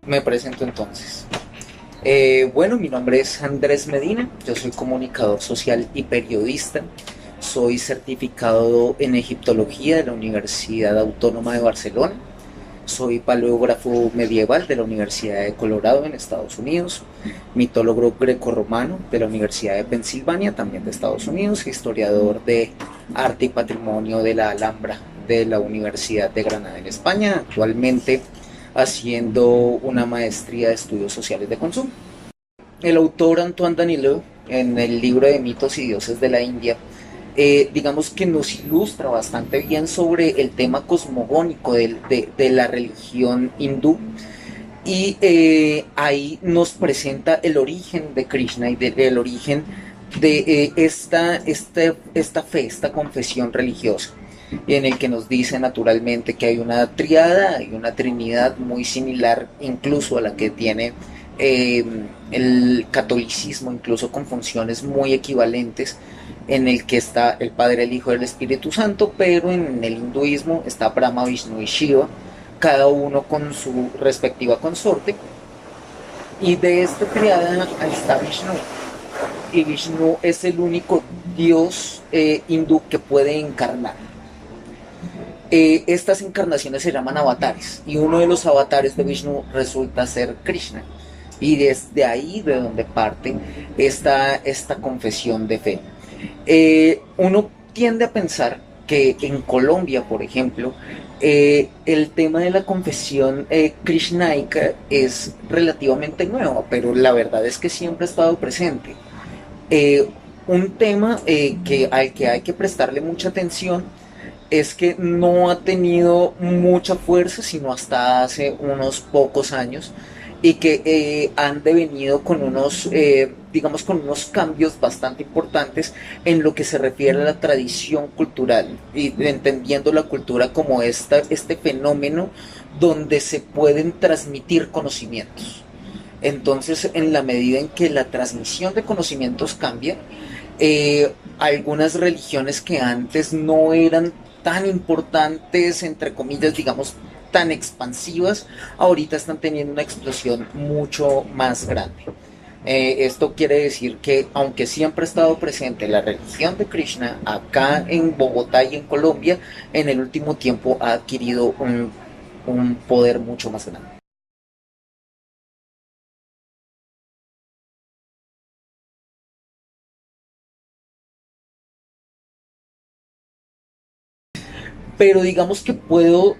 Me presento entonces. Bueno, mi nombre es Andrés Medina, yo soy comunicador social y periodista, soy certificado en egiptología de la Universidad Autónoma de Barcelona, soy paleógrafo medieval de la Universidad de Colorado en Estados Unidos, mitólogo grecorromano de la Universidad de Pensilvania, también de Estados Unidos, historiador de arte y patrimonio de la Alhambra de la Universidad de Granada en España, actualmente haciendo una maestría de estudios sociales de consumo. El autor Antoine Danileu, en el libro de mitos y dioses de la India, digamos que nos ilustra bastante bien sobre el tema cosmogónico de la religión hindú y ahí nos presenta el origen de Krishna y el origen de esta fe, esta confesión religiosa, en el que nos dice naturalmente que hay una triada, hay una trinidad muy similar incluso a la que tiene eh, el catolicismo, incluso con funciones muy equivalentes, en el que está el Padre, el Hijo y el Espíritu Santo, pero en el hinduismo está Brahma, Vishnu y Shiva, cada uno con su respectiva consorte, y de esta triada está Vishnu, y Vishnu es el único dios hindú que puede encarnar. Estas encarnaciones se llaman avatares y uno de los avatares de Vishnu resulta ser Krishna, y desde ahí de donde parte esta confesión de fe. Uno tiende a pensar que en Colombia, por ejemplo, el tema de la confesión krishnaica es relativamente nuevo, pero la verdad es que siempre ha estado presente. Eh, un tema al que hay que prestarle mucha atención es que no ha tenido mucha fuerza sino hasta hace unos pocos años, y que han devenido con digamos, con unos cambios bastante importantes en lo que se refiere a la tradición cultural, y entendiendo la cultura como este fenómeno donde se pueden transmitir conocimientos. Entonces, en la medida en que la transmisión de conocimientos cambia, algunas religiones que antes no eran tan importantes, entre comillas, digamos, tan expansivas, ahorita están teniendo una explosión mucho más grande. Esto quiere decir que, aunque siempre ha estado presente la religión de Krishna acá en Bogotá y en Colombia, en el último tiempo ha adquirido un poder mucho más grande. Pero digamos que puedo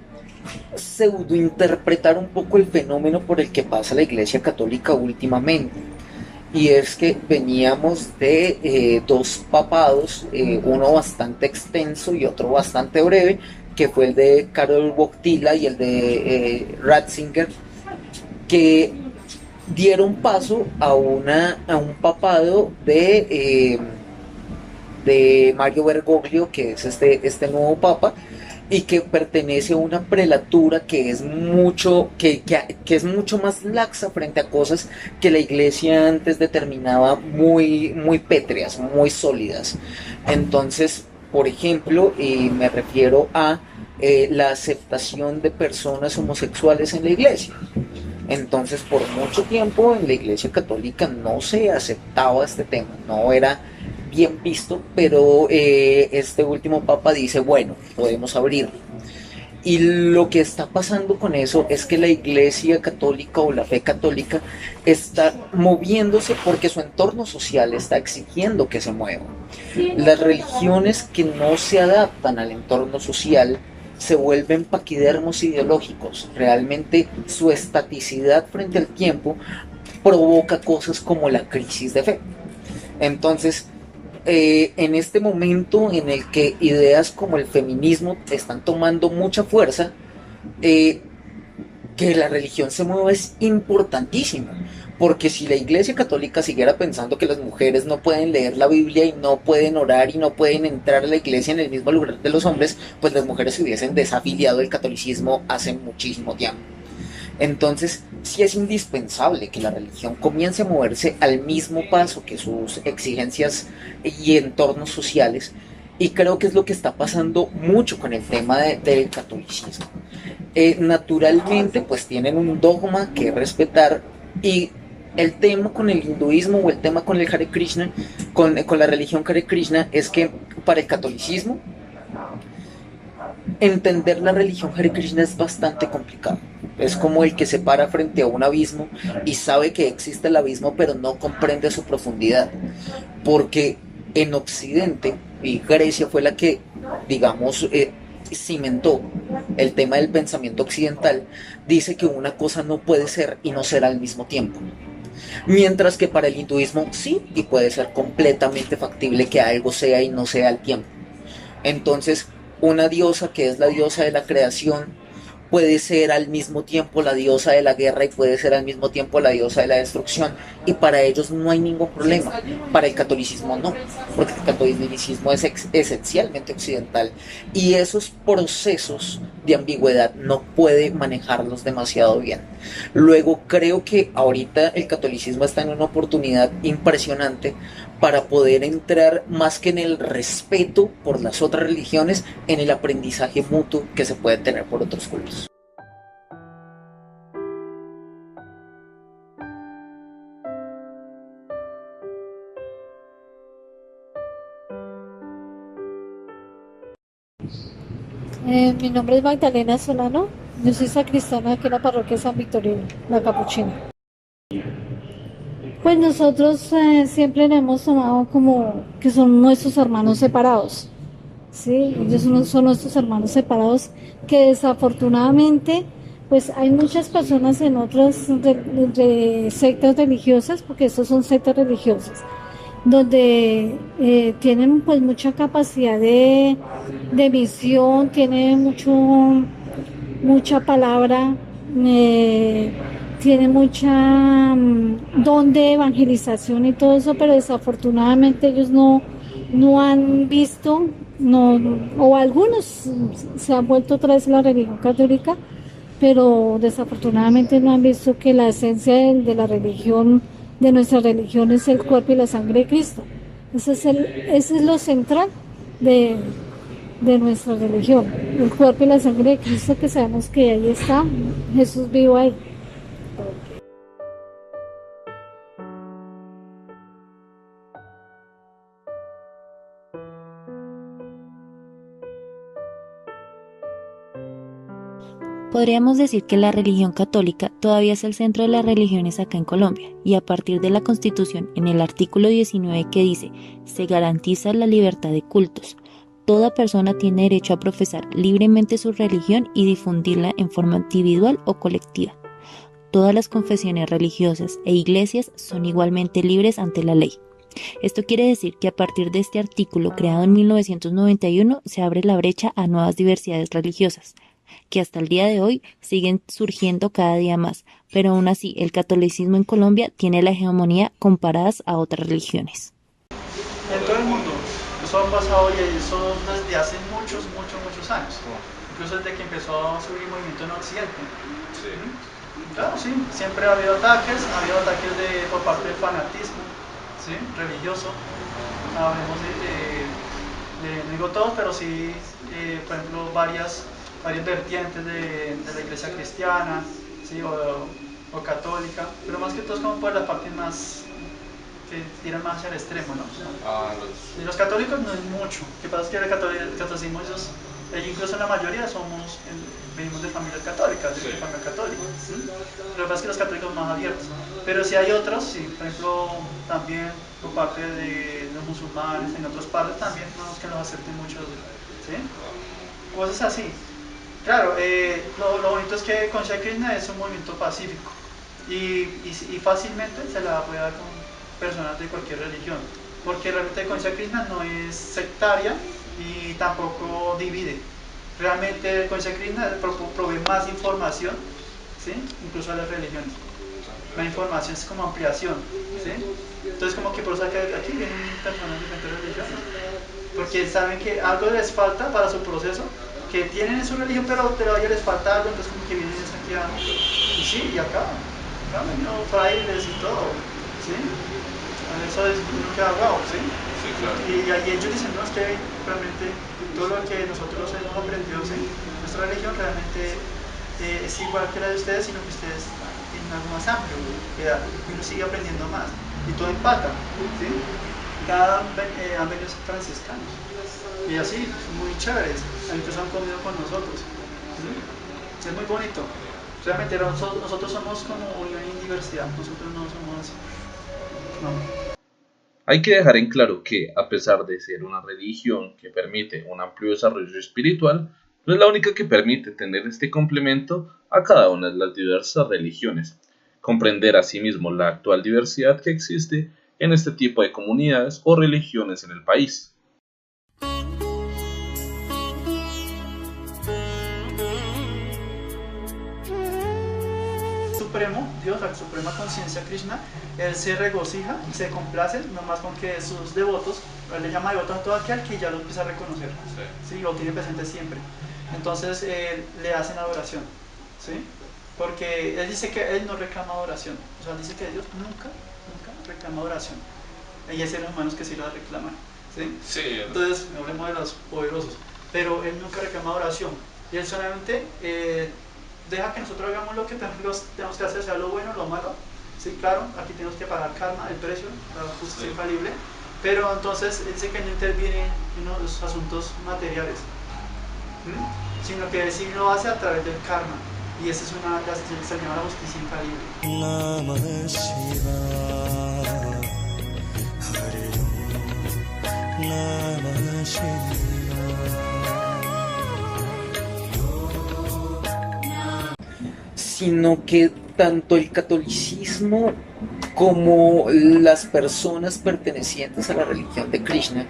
pseudointerpretar un poco el fenómeno por el que pasa la Iglesia Católica últimamente. Y es que veníamos de dos papados, uno bastante extenso y otro bastante breve, que fue el de Karol Wojtyla y el de Ratzinger, que dieron paso a un papado de Mario Bergoglio, que es este nuevo papa, y que pertenece a una prelatura que es que es mucho más laxa frente a cosas que la iglesia antes determinaba muy pétreas, muy sólidas. Entonces, por ejemplo, me refiero a la aceptación de personas homosexuales en la iglesia. Entonces, por mucho tiempo en la Iglesia Católica no se aceptaba este tema, no era bien visto, pero este último papa dice, bueno, podemos abrirlo. Y lo que está pasando con eso es que la Iglesia Católica o la fe católica está moviéndose porque su entorno social está exigiendo que se mueva. Las religiones que no se adaptan al entorno social se vuelven paquidermos ideológicos. Realmente su estaticidad frente al tiempo provoca cosas como la crisis de fe. Entonces, en este momento en el que ideas como el feminismo están tomando mucha fuerza, eh, que la religión se mueva es importantísimo, porque si la Iglesia Católica siguiera pensando que las mujeres no pueden leer la Biblia y no pueden orar y no pueden entrar a la iglesia en el mismo lugar de los hombres, pues las mujeres se hubiesen desafiliado del catolicismo hace muchísimo tiempo. Entonces, sí es indispensable que la religión comience a moverse al mismo paso que sus exigencias y entornos sociales, y creo que es lo que está pasando mucho con el tema del catolicismo. naturalmente pues tienen un dogma que respetar y el tema con el hinduismo o el tema con el Hare Krishna, con la religión Hare Krishna, es que para el catolicismo entender la religión Hare Krishna es bastante complicado. Es como el que se para frente a un abismo y sabe que existe el abismo pero no comprende su profundidad. Porque en Occidente, y Grecia fue la que, digamos, cimentó el tema del pensamiento occidental, dice que una cosa no puede ser y no ser al mismo tiempo. Mientras que para el hinduismo sí, y puede ser completamente factible que algo sea y no sea al tiempo. Entonces, una diosa que es la diosa de la creación puede ser al mismo tiempo la diosa de la guerra y puede ser al mismo tiempo la diosa de la destrucción. Y para ellos no hay ningún problema. Para el catolicismo no, porque el catolicismo es esencialmente occidental. Y esos procesos de ambigüedad no puede manejarlos demasiado bien. Luego creo que ahorita el catolicismo está en una oportunidad impresionante para poder entrar más que en el respeto por las otras religiones, en el aprendizaje mutuo que se puede tener por otros cultos. Mi nombre es Magdalena Solano, yo soy sacristana aquí en la parroquia San Victorino, la Capuchina. Pues nosotros siempre le hemos tomado como que son nuestros hermanos separados, ¿sí? Ellos son nuestros hermanos separados que desafortunadamente pues hay muchas personas en otras sectas religiosas, porque estos son sectas religiosas, donde tienen pues mucha capacidad de visión, tienen mucha palabra, eh, tiene mucha don de evangelización y todo eso, pero desafortunadamente ellos no han visto, no, o algunos se han vuelto otra vez a la religión católica, pero desafortunadamente no han visto que la esencia de la religión, de nuestra religión, es el cuerpo y la sangre de Cristo. Ese es lo central de, de nuestra religión, el cuerpo y la sangre de Cristo, que sabemos que ahí está Jesús vivo ahí. Podríamos decir que la religión católica todavía es el centro de las religiones acá en Colombia, y a partir de la Constitución, en el artículo 19 que dice, se garantiza la libertad de cultos. Toda persona tiene derecho a profesar libremente su religión y difundirla en forma individual o colectiva. Todas las confesiones religiosas e iglesias son igualmente libres ante la ley. Esto quiere decir que a partir de este artículo creado en 1991 se abre la brecha a nuevas diversidades religiosas, que hasta el día de hoy siguen surgiendo cada día más, pero aún así el catolicismo en Colombia tiene la hegemonía comparadas a otras religiones. En todo el mundo, eso ha pasado y eso desde hace muchos años, incluso desde que empezó a subir el movimiento en Occidente. Sí. Claro, sí, siempre ha habido ataques por parte del fanatismo, ¿sí? Religioso. Hablemos no digo todos, pero sí, por ejemplo, varias vertientes de la iglesia cristiana, ¿sí? o católica, pero más que todo es como por la parte más que tiran más hacia el extremo, ¿no? Y los católicos no es mucho, lo que pasa es que el catolicismo, ellos incluso la mayoría venimos de familias católicas, de familia católica, ¿sí? Lo que pasa es que los católicos son más abiertos, pero si hay otros, sí, por ejemplo, también por parte de los musulmanes, en otras partes también, no es que los acepten mucho, ¿sí? Cosas así. Claro, lo bonito es que Concha Krishna es un movimiento pacífico y fácilmente se la puede dar con personas de cualquier religión, porque realmente Concha Krishna no es sectaria y tampoco divide. Realmente Concha Krishna provee más información, ¿sí? Incluso a las religiones. La información es como ampliación, ¿sí? Entonces como que por eso que aquí vienen personas de diferentes religiones, porque saben que algo les falta para su proceso, que tienen en su religión, pero a ellos les falta algo, entonces como que vienen aquí y sí, y acá venido frailes y todo, ¿sí? Eso es lo que ha hablado, ¿sí? Sí, claro. Y ellos dicen, no, es que realmente todo lo que nosotros hemos aprendido, ¿sí? Nuestra religión realmente es igual que la de ustedes, sino que ustedes tienen algo más amplio, y uno sigue aprendiendo más, y todo empata, ¿sí? Cada han venido franciscanos, y así, muy chéveres, incluso han comido con nosotros, ¿sí? Es muy bonito. Realmente nosotros somos como unión y diversidad, nosotros no somos... No. Hay que dejar en claro que, a pesar de ser una religión que permite un amplio desarrollo espiritual, no es la única que permite tener este complemento a cada una de las diversas religiones. Comprender asimismo la actual diversidad que existe en este tipo de comunidades o religiones en el país. Supremo, Dios, la suprema conciencia Krishna, él se regocija y se complace nomás con que sus devotos, él le llama devotos a todo aquel que ya lo empieza a reconocer, ¿sí? Lo tiene presente siempre. Entonces le hacen adoración, ¿sí? Porque él dice que él no reclama adoración, o sea, dice que Dios nunca reclama adoración. Y hay seres humanos que sí la reclaman, ¿sí? Sí. Entonces, hablemos de los poderosos, pero él nunca reclama adoración, y él solamente deja que nosotros hagamos lo que tenemos que hacer, sea lo bueno o lo malo. Sí, claro, aquí tenemos que pagar karma, el precio, la justicia infalible, pero entonces él dice que no interviene en los asuntos materiales, sino que sí lo hace a través del karma, y esa es una de las que se llama la justicia infalible. Sino que tanto el catolicismo como las personas pertenecientes a la religión de Krishna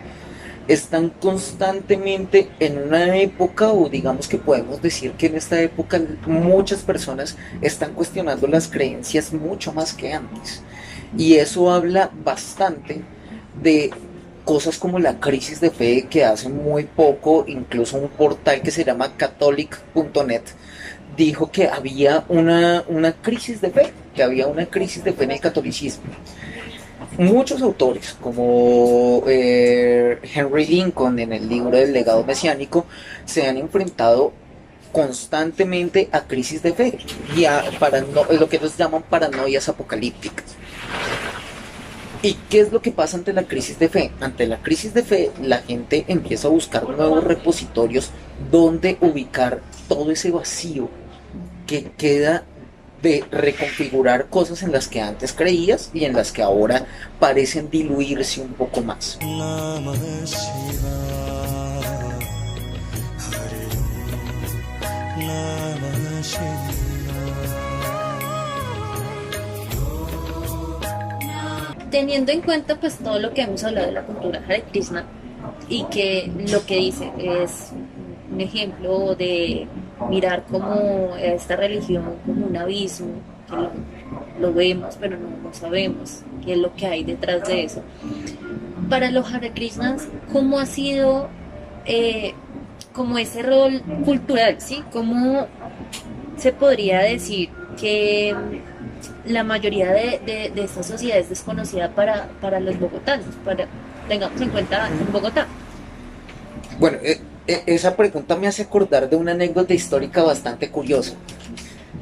están constantemente en una época, o digamos que podemos decir que en esta época muchas personas están cuestionando las creencias mucho más que antes, y eso habla bastante de cosas como la crisis de fe que hace muy poco, incluso un portal que se llama catholic.net dijo que había una crisis de fe, en el catolicismo. Muchos autores, como Henry Lincoln en el libro del legado mesiánico, se han enfrentado constantemente a crisis de fe y a lo que ellos llaman paranoias apocalípticas. ¿Y qué es lo que pasa ante la crisis de fe? Ante la crisis de fe, la gente empieza a buscar nuevos repositorios donde ubicar todo ese vacío que queda de reconfigurar cosas en las que antes creías y en las que ahora parecen diluirse un poco más. Teniendo en cuenta pues todo lo que hemos hablado de la cultura Hare Krishna y que lo que dice es un ejemplo de mirar como esta religión como un abismo, que lo vemos pero no sabemos qué es lo que hay detrás de eso. Para los Hare Krishnas, ¿cómo ha sido como ese rol cultural, ¿sí? ¿Cómo se podría decir que la mayoría de esta sociedad es desconocida para los bogotanos? Tengamos en cuenta en Bogotá. Bueno, esa pregunta me hace acordar de una anécdota histórica bastante curiosa.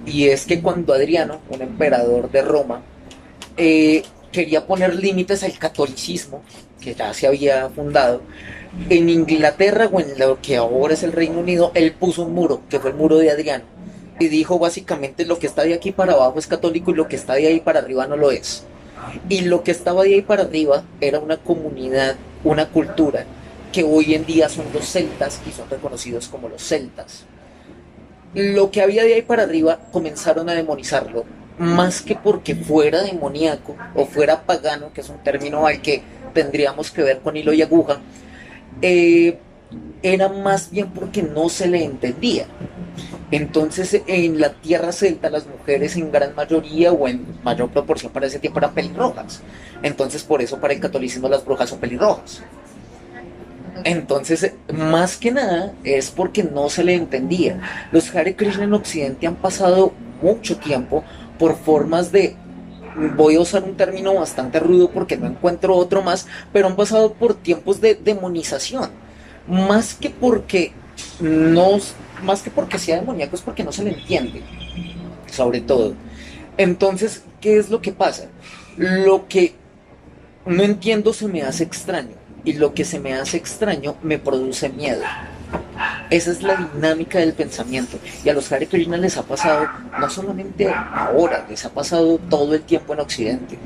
Y es que cuando Adriano, un emperador de Roma, quería poner límites al catolicismo, que ya se había fundado, en Inglaterra o en lo que ahora es el Reino Unido, él puso un muro, que fue el muro de Adriano. Y dijo básicamente: lo que está de aquí para abajo es católico y lo que está de ahí para arriba no lo es. Y lo que estaba de ahí para arriba era una comunidad, una cultura, que hoy en día son los celtas y son reconocidos como los celtas. Lo que había de ahí para arriba comenzaron a demonizarlo, más que porque fuera demoníaco o fuera pagano, que es un término al que tendríamos que ver con hilo y aguja, era más bien porque no se le entendía. Entonces, en la tierra celta, las mujeres en gran mayoría o en mayor proporción para ese tiempo eran pelirrojas. Entonces, por eso para el catolicismo las brujas son pelirrojas. Entonces, más que nada, es porque no se le entendía. Los Hare Krishna en Occidente han pasado mucho tiempo por formas de, voy a usar un término bastante rudo porque no encuentro otro más, pero han pasado por tiempos de demonización. Más que porque no más que porque sea demoníaco, es porque no se le entiende, sobre todo. Entonces, ¿qué es lo que pasa? Lo que no entiendo se me hace extraño, y lo que se me hace extraño me produce miedo. Esa es la dinámica del pensamiento. Y a los Hare Krishna les ha pasado, no solamente ahora, les ha pasado todo el tiempo en Occidente.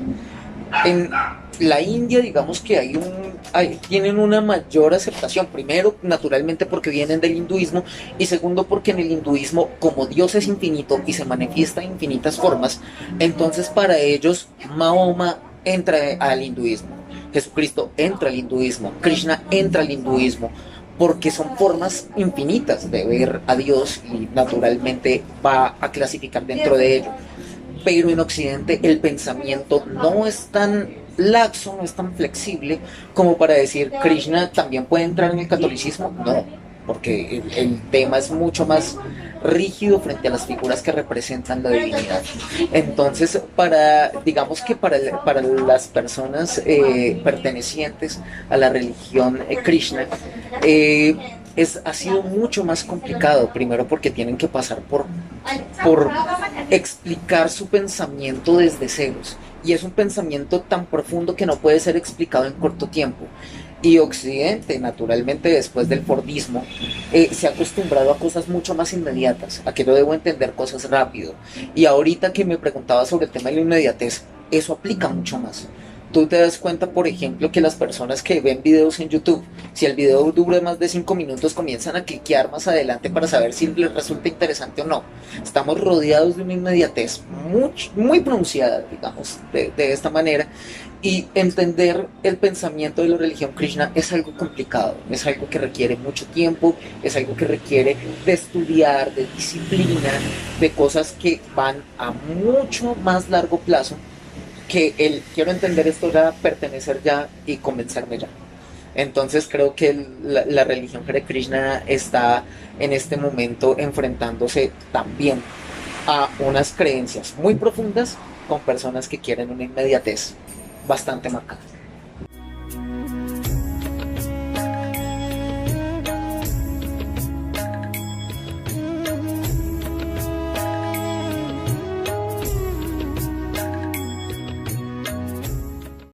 En la India, digamos que tienen una mayor aceptación. Primero, naturalmente, porque vienen del hinduismo. Y segundo, porque en el hinduismo, como Dios es infinito y se manifiesta en infinitas formas, entonces para ellos Mahoma entra al hinduismo, Jesucristo entra al hinduismo, Krishna entra al hinduismo, porque son formas infinitas de ver a Dios y naturalmente va a clasificar dentro de ello. Pero en Occidente el pensamiento no es tan laxo, no es tan flexible como para decir Krishna también puede entrar en el catolicismo. No, porque el tema es mucho más rígido frente a las figuras que representan la divinidad. Entonces, digamos que para las personas pertenecientes a la religión Krishna, ha sido mucho más complicado, primero porque tienen que pasar por explicar su pensamiento desde ceros, y es un pensamiento tan profundo que no puede ser explicado en corto tiempo. Y Occidente, naturalmente, después del Fordismo, se ha acostumbrado a cosas mucho más inmediatas, a que yo debo entender cosas rápido. Y ahorita que me preguntaba sobre el tema de la inmediatez, eso aplica mucho más. Tú te das cuenta, por ejemplo, que las personas que ven videos en YouTube, si el video dura más de 5 minutos, comienzan a cliquear más adelante para saber si les resulta interesante o no. Estamos rodeados de una inmediatez muy pronunciada, digamos, de esta manera. Y entender el pensamiento de la religión Krishna es algo complicado, es algo que requiere mucho tiempo, es algo que requiere de estudiar, de disciplina, de cosas que van a mucho más largo plazo que el quiero entender esto ya, pertenecer ya y convencerme ya. Entonces creo que la religión Hare Krishna está en este momento enfrentándose también a unas creencias muy profundas con personas que quieren una inmediatez bastante marcada.